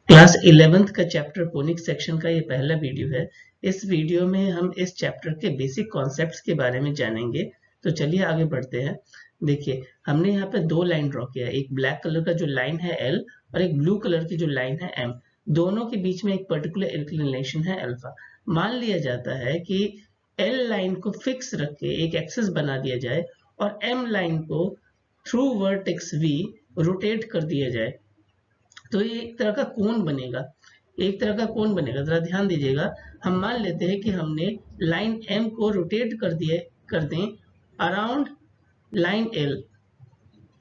Class 11th का chapter conic section का ये पहला वीडियो है। इस वीडियो में हम इस चैप्टर के बेसिक कॉन्सेप्ट्स के बारे में जानेंगे। तो चलिए आगे बढ़ते हैं। देखिए, हमने यहाँ पे दो लाइन ड्रॉ किया, एक ब्लैक कलर का जो लाइन है L और एक ब्लू कलर की जो लाइन है M। दोनों के बीच में एक पर्टिकुलर इंक्लिनेशन है अल्फा। मान लिया जाता है कि L लाइन को फिक्स रख के एक एक्सिस बना दिया जाए और M लाइन को थ्रू वर्टेक्स V रोटेट कर दिया जाए, तो ये एक तरह का कोण बनेगा। एक तरह का कोण बनेगा, जरा ध्यान दीजिएगा। हम मान लेते हैं कि हमने लाइन M को रोटेट कर दें अराउंड लाइन L।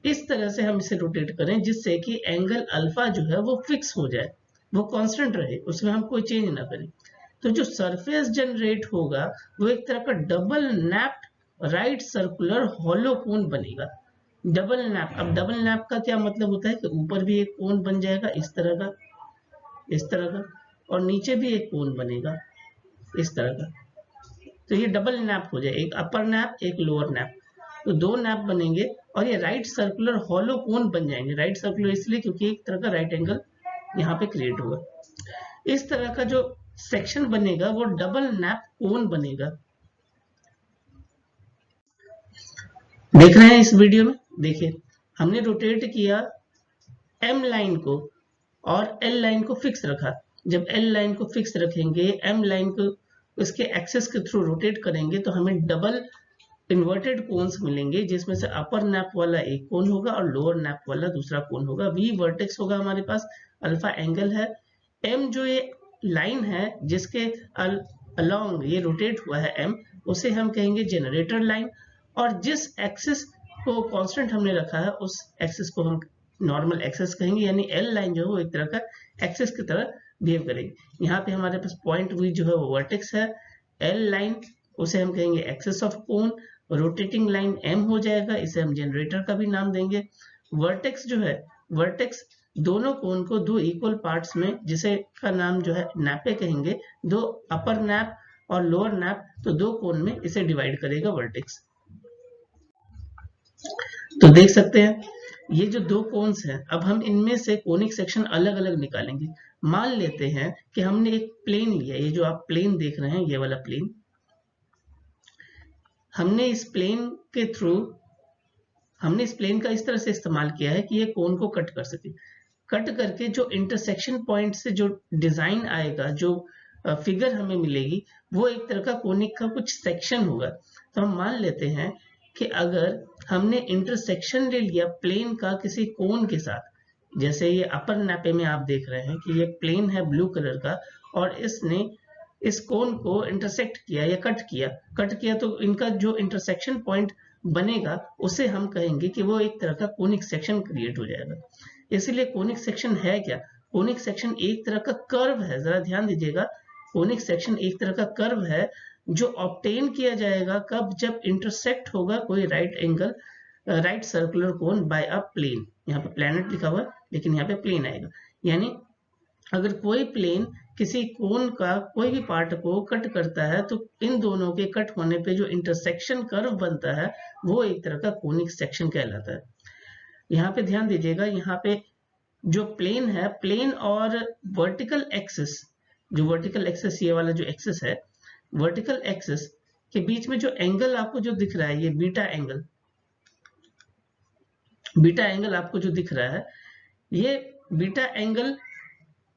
इस तरह से हम इसे रोटेट करें जिससे कि एंगल अल्फा जो है वो फिक्स हो जाए, वो कांस्टेंट रहे, उसमें हम कोई चेंज ना करें। तो जो सरफेस जनरेट होगा वो एक तरह का डबल नैप्ड राइट सर्कुलर हॉलो कोन बनेगा। डबल नैप, अब डबल नैप का क्या मतलब होता है कि ऊपर भी एक कोन बन जाएगा इस तरह का, इस तरह का, और नीचे भी एक कोन बनेगा इस तरह का। तो ये डबल नैप हो जाए, एक अपर नैप एक लोअर नैप, तो दो नैप बनेंगे और ये राइट सर्कुलर हॉलो कोन बन जाएंगे। राइट सर्कुलर इसलिए क्योंकि एक तरह का राइट एंगल यहाँ पे क्रिएट होगा। इस तरह का जो सेक्शन बनेगा वो डबल नैप कोन बनेगा। देख रहे हैं इस वीडियो में? देखिए, हमने रोटेट किया M लाइन को और L लाइन को फिक्स रखा। जब L लाइन को फिक्स रखेंगे, M लाइन को उसके एक्सिस के थ्रू रोटेट करेंगे तो हमें डबल इन्वर्टेड कोन्स मिलेंगे, जिसमें से अपर नैप वाला एक कोन होगा और लोअर नैप वाला दूसरा कोन होगा। V वर्टेक्स होगा हमारे पास, अल्फा एंगल है, M जो ये लाइन है जिसके अलोंग ये रोटेट हुआ है M, उसे हम कहेंगे जनरेटर लाइन। और जिस एक्सिस को कांस्टेंट हमने रखा है उस एक्सिस को हम नॉर्मल एक्सिस कहेंगे, यानी L लाइन जो है वो एक तरह का एक्सिस की तरह बिहेव करेगी। यहाँ पे हमारे पास पॉइंट V जो है वो वर्टेक्स है, L लाइन उसे हम कहेंगे axis of cone, rotating line M हो जाएगा, इसे हम जनरेटर का भी नाम देंगे। वर्टेक्स जो है, वर्टेक्स दोनों कोन को दो इक्वल पार्ट्स में, जिसे का नाम जो है नैपे कहेंगे, दो अपर नैप और लोअर नैप, तो दो कोन में इसे डिवाइड करेगा वर्टेक्स। तो देख सकते हैं ये जो दो कोन्स हैं, अब हम इनमें से कोनिक सेक्शन अलग अलग निकालेंगे। मान लेते हैं कि हमने एक प्लेन लिया, ये जो आप प्लेन देख रहे हैं ये वाला प्लेन, हमने इस प्लेन के थ्रू, हमने इस प्लेन का इस तरह से इस्तेमाल किया है कि ये कोन को कट कर सके। कट करके जो इंटरसेक्शन पॉइंट से जो डिजाइन आएगा, जो फिगर हमें मिलेगी, वो एक तरह का कोनिक का कुछ सेक्शन होगा। तो हम मान लेते हैं कि अगर हमने इंटरसेक्शन ले लिया प्लेन का किसी कोन के साथ, जैसे ये अपर नैपे में आप देख रहे हैं कि ये प्लेन है ब्लू कलर का और इसने इस कोन को इंटरसेक्ट किया या कट किया, तो इनका जो इंटरसेक्शन पॉइंट बनेगा उसे हम कहेंगे कि वो एक तरह का कोनिक सेक्शन क्रिएट हो जाएगा। इसीलिए कोनिक सेक्शन है क्या? कोनिक सेक्शन एक तरह का कर्व है, जरा ध्यान दीजिएगा। कोनिक सेक्शन एक तरह का कर्व है जो ऑब्टेन किया जाएगा कब? जब इंटरसेक्ट होगा कोई right angle, right circular cone by a plane. यहाँ पे प्लैनेट लिखा हुआ है लेकिन यहाँ पे प्लेन आएगा, यानी अगर कोई प्लेन किसी कोन का कोई भी पार्ट को कट करता है तो इन दोनों के कट होने पे जो इंटरसेक्शन कर्व बनता है वो एक तरह का कोनिक सेक्शन कहलाता है। यहाँ पे ध्यान दीजिएगा, यहाँ पे जो प्लेन है, प्लेन और वर्टिकल एक्सिस, जो वर्टिकल एक्सिस ये वाला जो एक्सिस है, वर्टिकल एक्सिस के बीच में जो एंगल आपको जो दिख रहा है, ये बीटा एंगल, बीटा एंगल आपको जो दिख रहा है, ये बीटा एंगल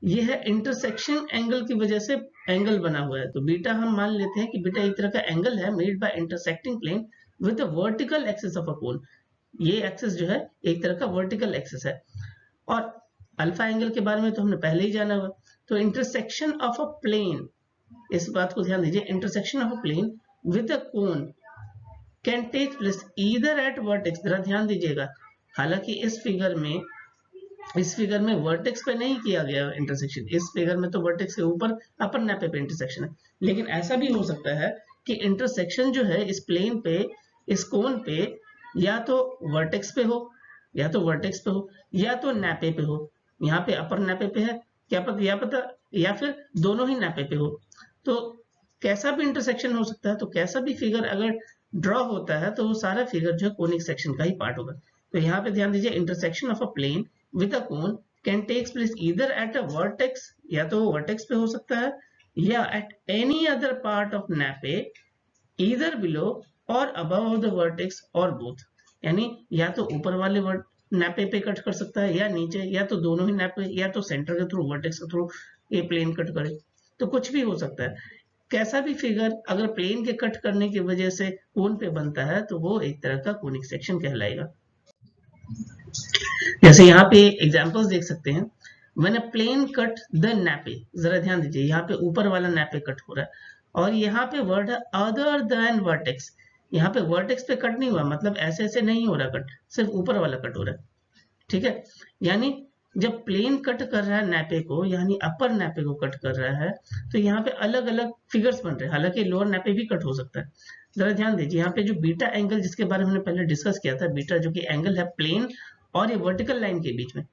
ये है इंटरसेक्शन एंगल की वजह से एंगल बना हुआ है। तो बीटा हम मान लेते हैं कि बीटा एक तरह का एंगल है made by intersecting plane with the vertical axis of a cone. ये एक्सिस जो है एक तरह का वर्टिकल एक्सिस है। और अल्फा एंगल के बारे में तो हमने पहले ही जाना हुआ। तो इंटरसेक्शन ऑफ अ प्लेन, इस बात को ध्यान दीजिए, intersection of a plane with a cone can take place either at vertex. जरा ध्यान दीजिएगा, हालांकि इस फिगर में वर्टेक्स पे नहीं किया गया इंटरसेक्शन, इस फिगर में तो वर्टेक्स के ऊपर अपर नैपे पे इंटरसेक्शन है। लेकिन ऐसा भी हो सकता है कि इंटरसेक्शन जो है इस प्लेन पे, इस कोन पे, या तो वर्टेक्स पे हो, या तो वर्टेक्स पे हो, या तो नैपे पे हो। यहाँ पे अपर नैपे पे है, क्या पता या फिर दोनों ही नैपे पे हो। तो कैसा भी इंटरसेक्शन हो सकता है। तो कैसा भी फिगर अगर ड्रॉ होता है तो वो सारा फिगर जो है कोनिक सेक्शन का ही पार्ट होगा। तो यहाँ पे ध्यान दीजिए, intersection of a plane with a cone can takes place either at a vertex, या तो वर्टेक्स पे हो सकता है, या at any other part of nappe either below or above the vertex or both. यानी या तो ऊपर वाले नैपे पे कट कर सकता है, या नीचे, या तो दोनों ही नैपे, या तो सेंटर के थ्रू, वर्टेक्स के थ्रू ये प्लेन कट करे, तो कुछ भी हो सकता है। कैसा भी फिगर अगर प्लेन के कट करने की वजह से कोन पे बनता है तो वो एक तरह का कोनिक सेक्शन कहलाएगा। जैसे यहाँ पे एग्जांपल्स देख सकते हैं, when a plane cut the nappe, जरा ध्यान दीजिए, यहाँ पे ऊपर वाला नैपे कट हो रहा है, और यहाँ पे वर्ड है अदर देन वर्टेक्स। यहाँ पे वर्टेक्स पे कट नहीं हुआ, मतलब ऐसे ऐसे नहीं हो रहा कट, सिर्फ ऊपर वाला कट हो रहा है, ठीक है। यानी जब प्लेन कट कर रहा है नैपे को, यानी अपर नैपे को कट कर रहा है, तो यहाँ पे अलग अलग फिगर्स बन रहे हैं, हालांकि लोअर नैपे भी कट हो सकता है। जरा ध्यान दीजिए, यहाँ पे जो बीटा एंगल जिसके बारे में हमने पहले डिस्कस किया था, बीटा जो कि एंगल है प्लेन और ये वर्टिकल लाइन के बीच में,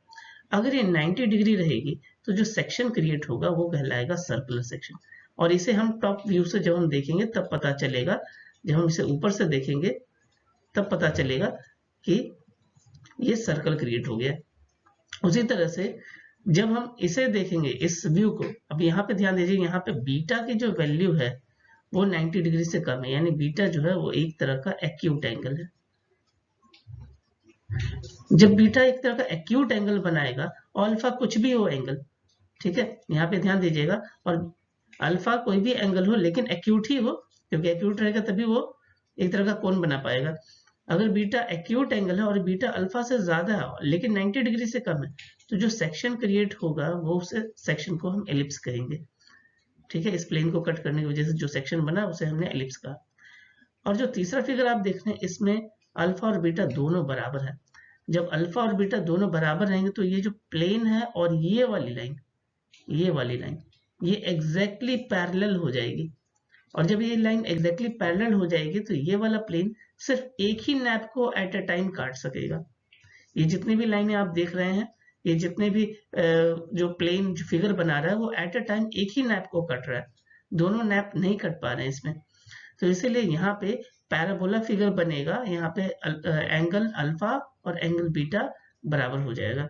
अगर ये 90 डिग्री रहेगी तो जो सेक्शन क्रिएट होगा वो कहलाएगा सर्कुलर सेक्शन। और इसे हम टॉप व्यू से जब हम देखेंगे तब पता चलेगा, जब हम इसे ऊपर से देखेंगे तब पता चलेगा कि ये सर्कल क्रिएट हो गया। उसी तरह से जब हम इसे देखेंगे इस व्यू को, अब यहाँ पे ध्यान दीजिए, यहाँ पे बीटा की जो वैल्यू है वो 90 डिग्री से कम है, यानी बीटा जो है वो एक तरह का एक्यूट एंगल है। जब बीटा एक तरह का एक्यूट एंगल बनाएगा, अल्फा कुछ भी हो एंगल, ठीक है, यहाँ पे ध्यान दीजिएगा, और अल्फा कोई भी एंगल हो लेकिन एक्यूट ही हो, क्योंकि एक्यूट रहेगा तभी वो एक तरह का कोण बना पाएगा। अगर बीटा एक्यूट एंगल है और बीटा अल्फा से ज्यादा है लेकिन 90 डिग्री से कम है, तो जो सेक्शन क्रिएट होगा वो उसे सेक्शन को हम एलिप्स कहेंगे, ठीक है। इस प्लेन को कट करने की वजह से जो सेक्शन बना उसे हमने एलिप्स कहा। और जो तीसरा फिगर आप देख रहे हैं, इसमें अल्फा और बीटा दोनों बराबर है। जब अल्फा और बीटा दोनों बराबर रहेंगे तो ये जो प्लेन है और ये वाली लाइन ये एग्जैक्टली पैरेलल हो जाएगी, और जब ये लाइन एग्जैक्टली पैरेलल हो जाएगी तो ये वाला प्लेन सिर्फ एक ही नैप को एट अ टाइम काट सकेगा। ये जितनी भी लाइनें आप देख रहे हैं, ये जितने भी जो प्लेन जो फिगर बना रहा है वो एट अ टाइम एक ही नैप को कट रहा है, दोनों नैप नहीं कट पा रहे हैं इसमें। तो इसीलिए यहाँ पे पैराबोला फिगर बनेगा, यहाँ पे एंगल अल्फा और एंगल बीटा बराबर हो जाएगा।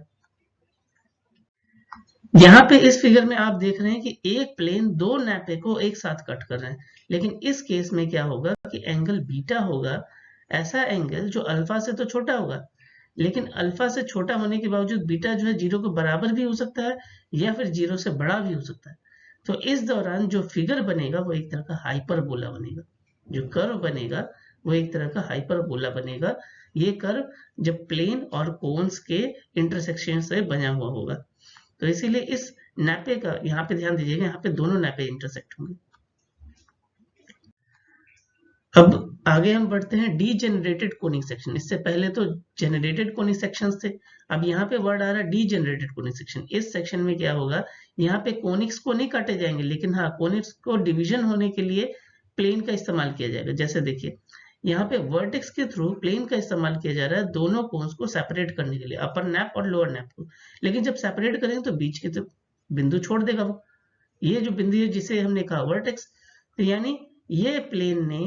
यहाँ पे इस फिगर में आप देख रहे हैं कि एक प्लेन दो नैपे को एक साथ कट कर रहे हैं, लेकिन इस केस में क्या होगा कि एंगल बीटा होगा ऐसा एंगल जो अल्फा से तो छोटा होगा, लेकिन अल्फा से छोटा होने के बावजूद बीटा जो है 0 के बराबर भी हो सकता है या फिर 0 से बड़ा भी हो सकता है। तो इस दौरान जो फिगर बनेगा वो एक तरह का हाइपरबोला बनेगा, जो कर्व बनेगा वो एक तरह का हाइपरबोला बनेगा। ये कर्व जब प्लेन और कोन्स के इंटरसेक्शन से बना हुआ होगा, तो इसीलिए इस नैपे का यहाँ पे ध्यान दीजिएगा, यहाँ पे दोनों नैपे इंटरसेक्ट होंगे। अब आगे हम बढ़ते हैं डीजेनरेटेड कोनिक सेक्शन। इससे पहले तो जेनरेटेड कोनिक सेक्शंस थे, अब यहाँ पे वर्ड आ रहा है डीजेनरेटेड कोनिक सेक्शन। इस सेक्शन में क्या होगा, यहाँ पे कोनिक्स को नहीं काटे जाएंगे, लेकिन हाँ कोनिक्स को डिवीजन होने के लिए प्लेन का इस्तेमाल किया जाएगा। जैसे देखिए यहाँ पे वर्टेक्स के थ्रू प्लेन का इस्तेमाल किया जा रहा है दोनों कोन्स को सेपरेट करने के लिए, अपर नैप और लोअर नैप को। लेकिन जब सेपरेट करेंगे तो बीच के तो बिंदु छोड़ देगा वो, ये जो बिंदु है जिसे हमने कहा वर्टेक्स, तो यानी ये प्लेन ने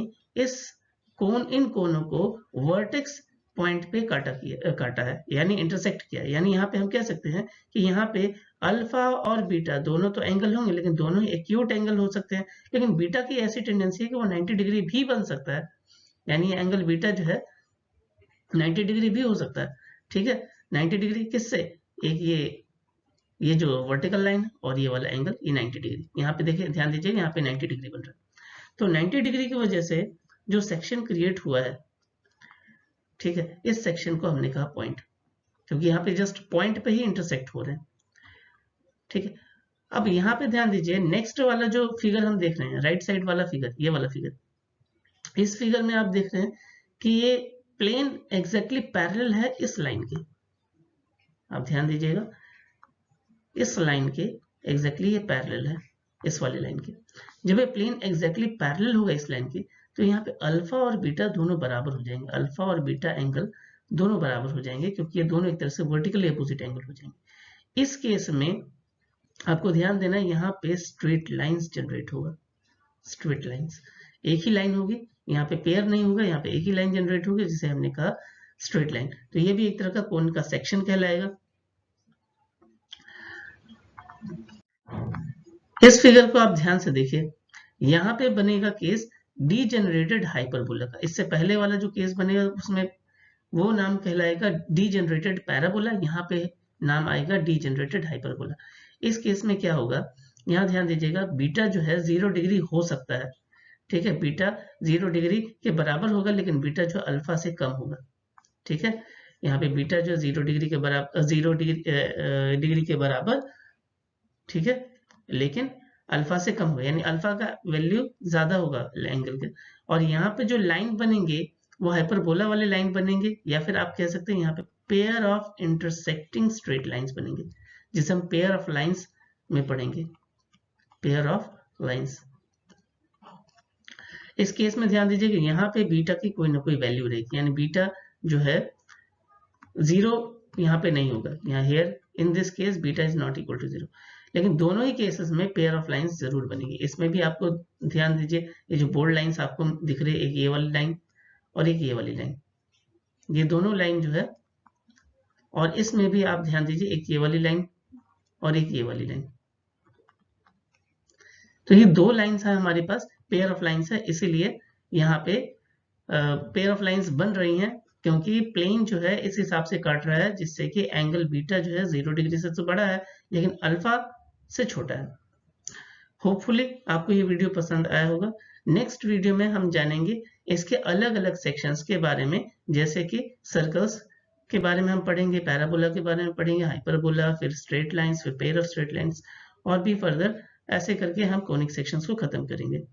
इन कोनों को वर्टेक्स पॉइंट पे काटा है, यानी इंटरसेक्ट किया। यानी यहाँ पे हम कह सकते हैं कि यहाँ पे अल्फा और बीटा दोनों तो एंगल होंगे, लेकिन दोनों ही एक्यूट एंगल हो सकते हैं। लेकिन बीटा की ऐसी टेंडेंसी है कि वो 90 डिग्री भी बन सकता है, यानी एंगल बीटा जो है 90 डिग्री भी हो सकता है, ठीक है। 90 डिग्री किससे, एक ये जो वर्टिकल लाइन और ये वाला एंगल, ये 90 डिग्री, यहाँ पे देखिए ध्यान दीजिए, यहाँ पे 90 डिग्री बन रहा है। तो 90 डिग्री की वजह से जो सेक्शन क्रिएट हुआ है, ठीक है, इस सेक्शन को हमने कहा पॉइंट, क्योंकि यहाँ पे जस्ट पॉइंट पे ही इंटरसेक्ट हो रहे हैं, ठीक है। अब यहाँ पे ध्यान दीजिए, नेक्स्ट वाला जो फिगर हम देख रहे हैं, राइट साइड वाला फिगर, ये वाला फिगर, इस फिगर में आप देख रहे हैं कि ये प्लेन एग्जैक्टली पैरेलल है इस लाइन के। आप ध्यान दीजिएगा, इस लाइन के एग्जैक्टली ये पैरेलल है इस वाली लाइन के। जब ये प्लेन एग्जैक्टली पैरेलल होगा इस लाइन के, तो यहाँ पे अल्फा और बीटा दोनों बराबर हो जाएंगे, अल्फा और बीटा एंगल दोनों बराबर हो जाएंगे, क्योंकि ये दोनों एक तरह से वर्टिकली अपोजिट एंगल हो जाएंगे। इस केस में आपको ध्यान देना है, यहाँ पे स्ट्रेट लाइंस जनरेट होगा, स्ट्रेट लाइंस, एक ही लाइन होगी, यहाँ पे पेयर नहीं होगा, यहाँ पे एक ही लाइन जनरेट होगी जिसे हमने कहा स्ट्रेट लाइन। तो ये भी एक तरह का कोन का सेक्शन कहलाएगा। इस फिगर को आप ध्यान से देखिए, यहाँ पे बनेगा केस डीजेनरेटेड हाइपरबोला का। इससे पहले वाला जो केस बनेगा उसमें वो नाम कहलाएगा डीजेनरेटेड पैराबोला, यहाँ पे नाम आएगा डीजेनरेटेड हाइपरबोला। इस केस में क्या होगा, यहाँ ध्यान दीजिएगा, बीटा जो है 0 डिग्री हो सकता है, ठीक है, बीटा 0 डिग्री के बराबर होगा, लेकिन बीटा जो अल्फा से कम होगा, ठीक है। यहाँ पे बीटा जो 0 डिग्री के बराबर 0 डिग्री के बराबर, ठीक है, लेकिन अल्फा से कम होगा, यानी अल्फा का वैल्यू ज्यादा होगा एंगल के। और यहाँ पे जो लाइन बनेंगे वो हाइपरबोला वाले लाइन बनेंगे, या फिर आप कह सकते हैं यहाँ पे pair of intersecting straight lines बनेंगे, जिसे हम पेयर ऑफ लाइंस में पढ़ेंगे, पेयर ऑफ लाइंस। इस केस में ध्यान दीजिए कि यहाँ पे बीटा की कोई ना कोई वैल्यू रहेगी, यानी बीटा जो है 0 यहाँ पे नहीं होगा, यहाँ here in this case beta is not equal to 0। लेकिन दोनों ही केसेस में पेयर ऑफ लाइंस जरूर बनेगी। इसमें भी आपको ध्यान दीजिए, ये जो बोल्ड लाइंस आपको दिख रही है, एक ये वाली लाइन और एक ये वाली लाइन, ये दोनों लाइन जो है, और इसमें भी आप ध्यान दीजिए, एक ये वाली लाइन और एक ये वाली लाइन। तो ये दो लाइंस है हमारे पास, पेयर ऑफ लाइंस है, इसीलिए यहाँ पे पेयर ऑफ लाइंस बन रही हैं, क्योंकि प्लेन जो है इस हिसाब से काट रहा है जिससे कि एंगल बीटा जो है 0 डिग्री से तो बड़ा है, लेकिन अल्फा से छोटा है। होपफुली आपको ये वीडियो पसंद आया होगा। नेक्स्ट वीडियो में हम जानेंगे इसके अलग अलग सेक्शंस के बारे में, जैसे कि सर्कल्स के बारे में हम पढ़ेंगे, पैराबोला के बारे में पढ़ेंगे, हाइपरबोला, फिर स्ट्रेट लाइंस, फिर पेयर ऑफ स्ट्रेट लाइंस, और भी फर्दर ऐसे करके हम कोनिक सेक्शंस को खत्म करेंगे।